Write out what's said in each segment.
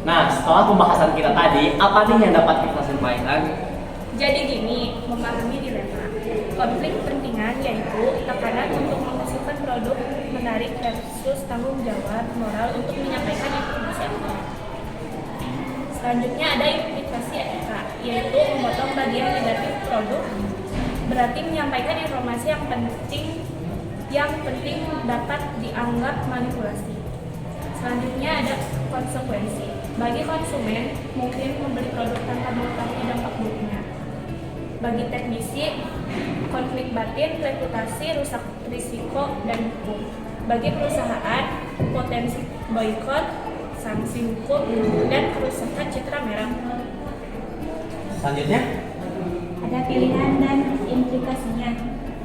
Nah, setelah pembahasan kita tadi, apa nih yang dapat kita sampaikan? Jadi gini, memahami dilema. Konflik kepentingan yaitu tekanan untuk menghasilkan produk menarik versus tanggung jawab moral untuk menyampaikan informasi akurat. Selanjutnya ada implikasi etika, yaitu memotong bagian negatif produk, berarti menyampaikan informasi yang penting dapat dianggap manipulasi. Selanjutnya ada konsekuensi. Bagi konsumen, mungkin membeli produk tanpa mengetahui dampak buruknya. Bagi teknisi, konflik batin, reputasi, rusak risiko, dan hukum. Bagi perusahaan, potensi boikot, sanksi hukum, dan kerusakan citra merek. Selanjutnya, Ada pilihan dan implikasinya.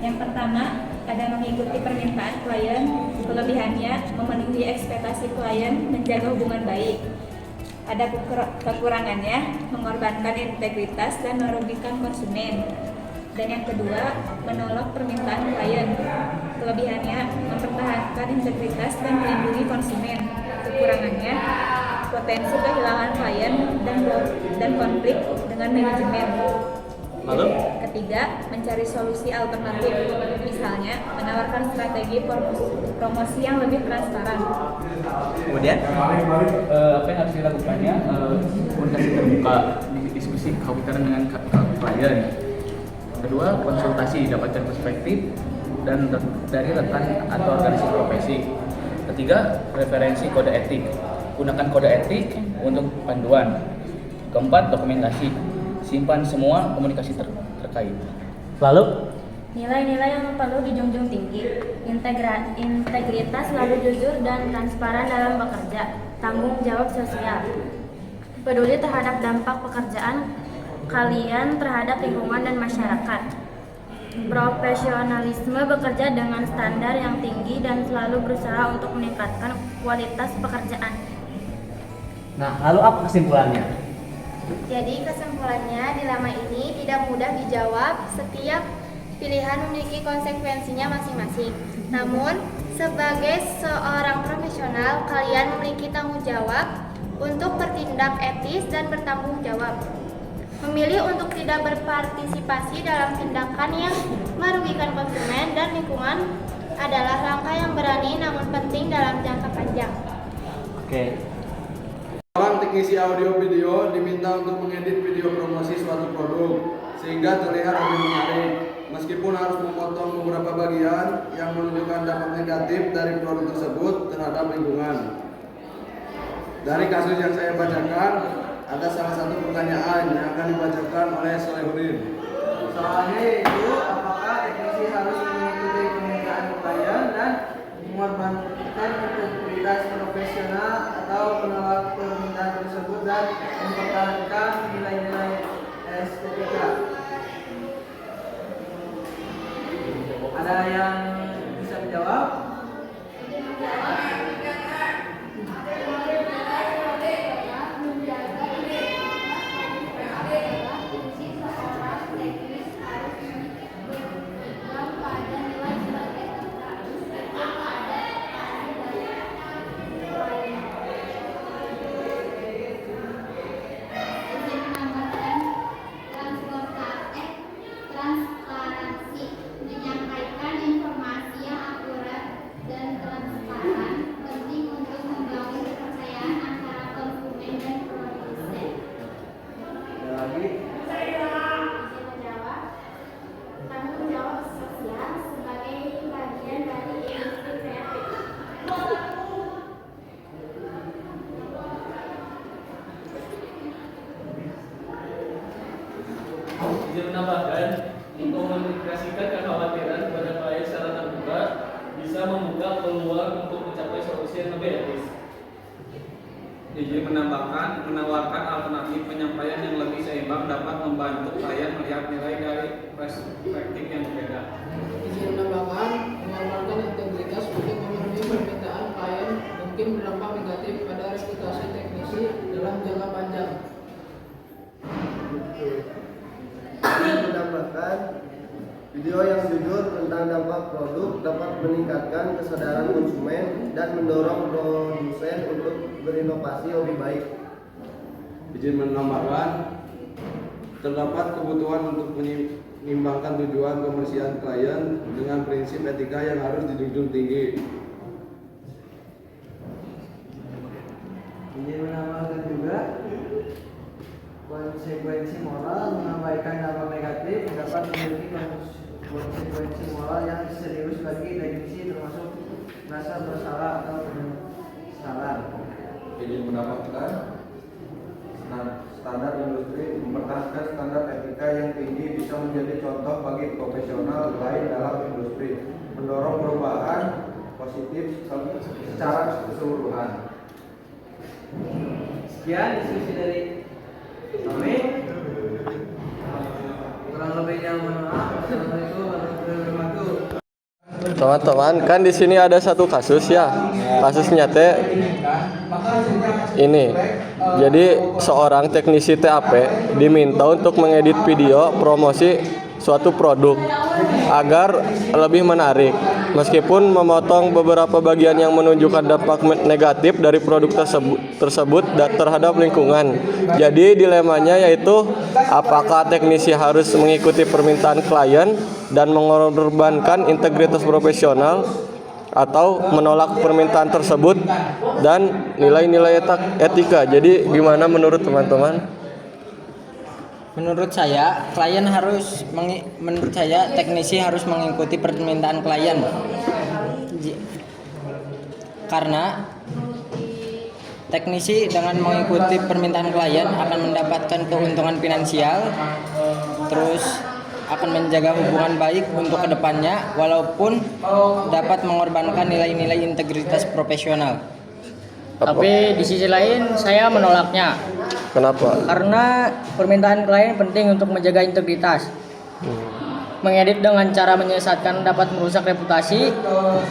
Yang pertama, ada mengikuti permintaan klien, kelebihannya memenuhi ekspektasi klien, menjaga hubungan baik. Ada kekurangannya, mengorbankan integritas dan merugikan konsumen. Dan yang kedua, menolak permintaan klien. Kelebihannya, mempertahankan integritas dan melindungi konsumen. Kekurangannya, potensi kehilangan klien dan konflik dengan manajemen. lalu Ketiga, mencari solusi alternatif, misalnya menawarkan strategi promosi yang lebih transparan. kemudian Apa yang harus dilakukannya? Komunikasi terbuka, diskusi kekhawatiran dengan klien. Kedua, konsultasi, dapatkan perspektif dan dari rekan atau organisasi profesi. Ketiga, referensi kode etik, gunakan kode etik untuk panduan. Keempat, dokumentasi, simpan semua komunikasi terkait. lalu Nilai-nilai yang perlu dijunjung tinggi, integritas, selalu jujur dan transparan dalam bekerja, tanggung jawab sosial, peduli terhadap dampak pekerjaan kalian terhadap lingkungan dan masyarakat, profesionalisme, bekerja dengan standar yang tinggi dan selalu berusaha untuk meningkatkan kualitas pekerjaan. nah, lalu apa kesimpulannya? Jadi kesimpulannya, dilema ini tidak mudah dijawab. Setiap pilihan memiliki konsekuensinya masing-masing. Namun, sebagai seorang profesional, kalian memiliki tanggung jawab untuk bertindak etis dan bertanggung jawab. Memilih untuk tidak berpartisipasi dalam tindakan yang merugikan konsumen dan lingkungan adalah langkah yang berani namun penting dalam jangka panjang. Oke. Seorang teknisi audio video diminta untuk mengedit video promosi suatu produk sehingga terlihat lebih menarik, meskipun harus memotong beberapa bagian yang menunjukkan dampak negatif dari produk tersebut terhadap lingkungan. Dari kasus yang saya bacakan, ada salah satu pertanyaan yang akan dibacakan oleh Solehudin. Soalnya itu, apakah teknisi harus mengikuti permintaan klien dan mengorbankan integritas profesional atau menolak permintaan tersebut dan mempertahankan nilai-nilai estetika? Ada yang bisa menjawab? Transparansi, menyampaikan informasi yang akurat dan transparan, penting untuk membangun kepercayaan antara konsumen dan produsen. Ada lagi? Menjawab, tanggung jawab sosial sebagai bagian dari industri kreatif. Izin menambahkan, mengkomunikasikan kekhawatiran kepada klien secara terbuka bisa membuka peluang untuk mencapai solusi yang lebih etis. Izin menambahkan, menawarkan alternatif penyampaian yang lebih seimbang dapat membantu klien melihat nilai dari perspektif yang berbeda. Izin menambahkan, mengorbankan integritas untuk memenuhi permintaan klien mungkin berdampak negatif pada reputasi teknisi dalam jangka panjang. Menambahkan, video yang jujur tentang dampak produk dapat meningkatkan kesadaran konsumen dan mendorong produsen untuk berinovasi lebih baik. Izin menambahkan, terdapat kebutuhan untuk menyimbangkan tujuan kebersihan klien dengan prinsip etika yang harus dijunjung tinggi. Izin menambahkan juga konsekuensi moral mengabaikan dampak negatif dapat memiliki konsekuensi moral yang serius bagi teknisi, termasuk rasa bersalah atau penyesalan. Izin mendapatkan standar industri mempertahankan standar etika yang tinggi bisa menjadi contoh bagi profesional lain dalam industri, mendorong perubahan positif secara keseluruhan. Sekian diskusi dari kami. Kurang lebihnya mohon maaf. Assalamualaikum warahmatullahi wabarakatuh. Teman-teman, kan di sini ada satu kasus ya. Kasusnya teh ini. Jadi seorang teknisi TAP diminta untuk mengedit video promosi suatu produk agar lebih menarik, meskipun memotong beberapa bagian yang menunjukkan dampak negatif dari produk tersebut terhadap lingkungan. Jadi dilemanya yaitu apakah teknisi harus mengikuti permintaan klien dan mengorbankan integritas profesional atau menolak permintaan tersebut dan nilai-nilai etika. Jadi gimana menurut teman-teman? Menurut saya, teknisi harus mengikuti permintaan klien. Karena teknisi dengan mengikuti permintaan klien akan mendapatkan keuntungan finansial, terus akan menjaga hubungan baik untuk kedepannya, walaupun dapat mengorbankan nilai-nilai integritas profesional. Tapi di sisi lain saya menolaknya. Kenapa? Karena permintaan klien penting untuk menjaga integritas. Mengedit dengan cara menyesatkan dapat merusak reputasi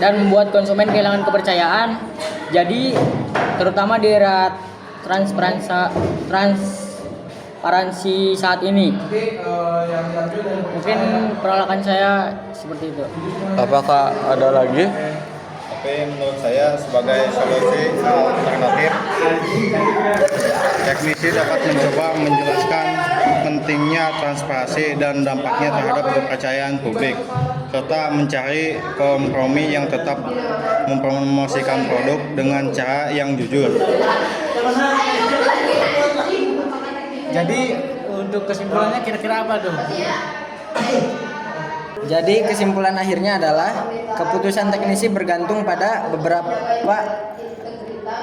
dan membuat konsumen kehilangan kepercayaan. Jadi terutama di era transparansi saat ini. Mungkin penolakan saya seperti itu. Apakah ada lagi? Tapi menurut saya sebagai solusi alternatif, teknisi dapat mencoba menjelaskan pentingnya transparansi dan dampaknya terhadap kepercayaan publik, serta mencari kompromi yang tetap mempromosikan produk dengan cara yang jujur. Jadi untuk kesimpulannya kira-kira apa tuh? Jadi kesimpulan akhirnya adalah keputusan teknisi bergantung pada beberapa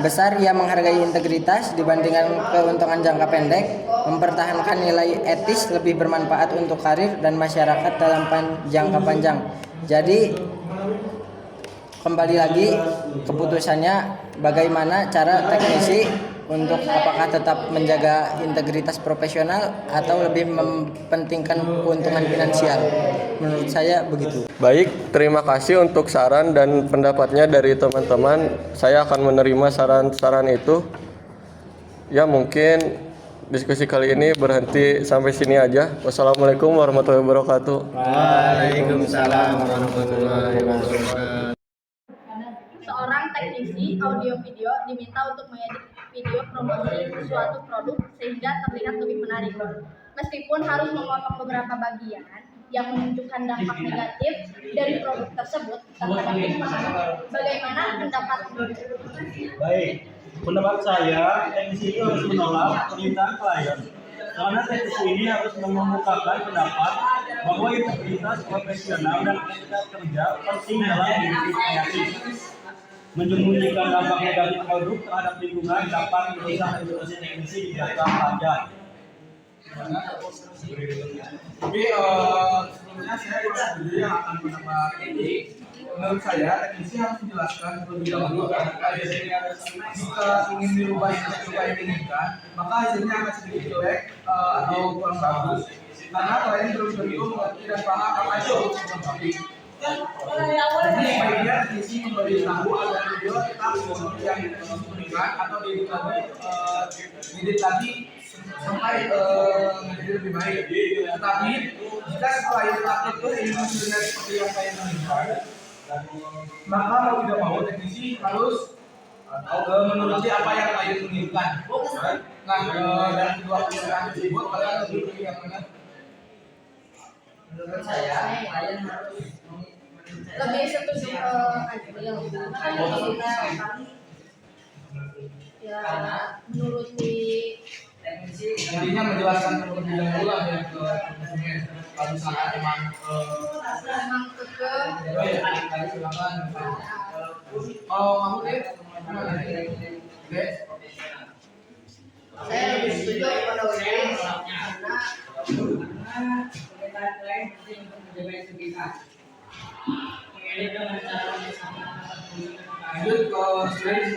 besar yang menghargai integritas dibandingkan keuntungan jangka pendek, mempertahankan nilai etis lebih bermanfaat untuk karir dan masyarakat dalam jangka panjang. Jadi kembali lagi keputusannya bagaimana cara teknisi untuk apakah tetap menjaga integritas profesional atau lebih mementingkan keuntungan finansial. Menurut saya begitu. Baik, terima kasih untuk saran dan pendapatnya dari teman-teman. Saya akan menerima saran-saran itu. Ya, mungkin diskusi kali ini berhenti sampai sini aja. Wassalamualaikum warahmatullahi wabarakatuh. Waalaikumsalam warahmatullahi wabarakatuh. Seorang teknisi audio video diminta untuk mengedit video promosi suatu produk sehingga terlihat lebih menarik. Meskipun harus memotong beberapa bagian yang menunjukkan dampak negatif dari produk tersebut terhadap lingkungan. Bagaimana pendapat? Baik, pendapat saya, teknisi ini harus menolak permintaan klien. Karena teknisi ini harus mengemukakan pendapat bahwa integritas profesional dan etika kerja penting dalam industri kreatif. Menyembunyikan dampak negatif produk terhadap lingkungan dapat merusak reputasi teknisi di jangka panjang. Tapi sebelumnya saya setuju yang akan pendapat ini. Menurut saya teknisi harus menjelaskan terlebih dahulu jika ingin dirubah industri yang diinginkan, maka hasilnya akan sedikit jelek atau kurang bagus. Karena klien belum tentu mengerti dan paham apa itu teknologi. Jadi baiknya teknisi memberitahu agar video tetap seperti yang diberikan atau diedit lagi sampai menjadi lebih baik. Tetapi jika setelah itu upload ini masih benar seperti yang saya inginkan, maka mau tidak mau teknisi harus menuruti apa yang klien inginkan. Nah, dari kedua pernyataan tersebut kalian lebih pilih yang mana? Menurut saya, klien harus Lebih setuju ke Adil. Karena ya menuruti teknisi intinya menjelaskan terlebih dahulu lah ya ke konsumen. Kalau misalkan emang keke kali silakan. Kalau kamu deh, gimana? Deh? saya lebih setuju kepada Willy karena permintaan klien penting untuk menjaga integritas. Mengedit dengan cara menyesatkan Lanjut ke slides.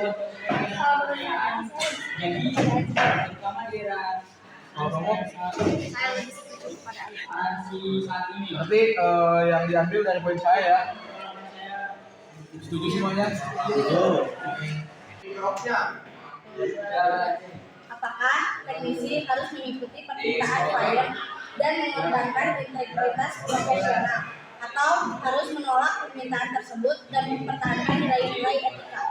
jadi terutama di era Kalau kamu? saya lebih setuju kepada Adil. transparansi saat ini. Berarti yang diambil dari poin saya ya. Setuju semuanya? Apakah teknisi harus mengikuti permintaan klien dan mengorbankan integritas profesional atau harus menolak permintaan tersebut dan mempertahankan nilai-nilai etika?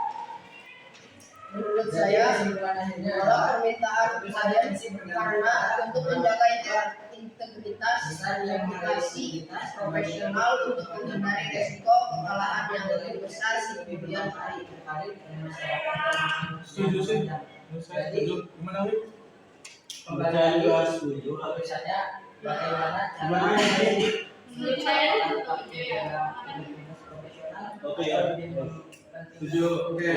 menurut saya menolak permintaan klien karena untuk menjaga integritas reputasi profesional untuk menghindari resiko kekalahan yang lebih besar di kemudian hari. Setuju sih. Saya setuju. Gimana, Wi? Saya juga setuju. Misalnya bagaimana cara Menurut saya setuju ya. Oke ya. Setuju. Oke.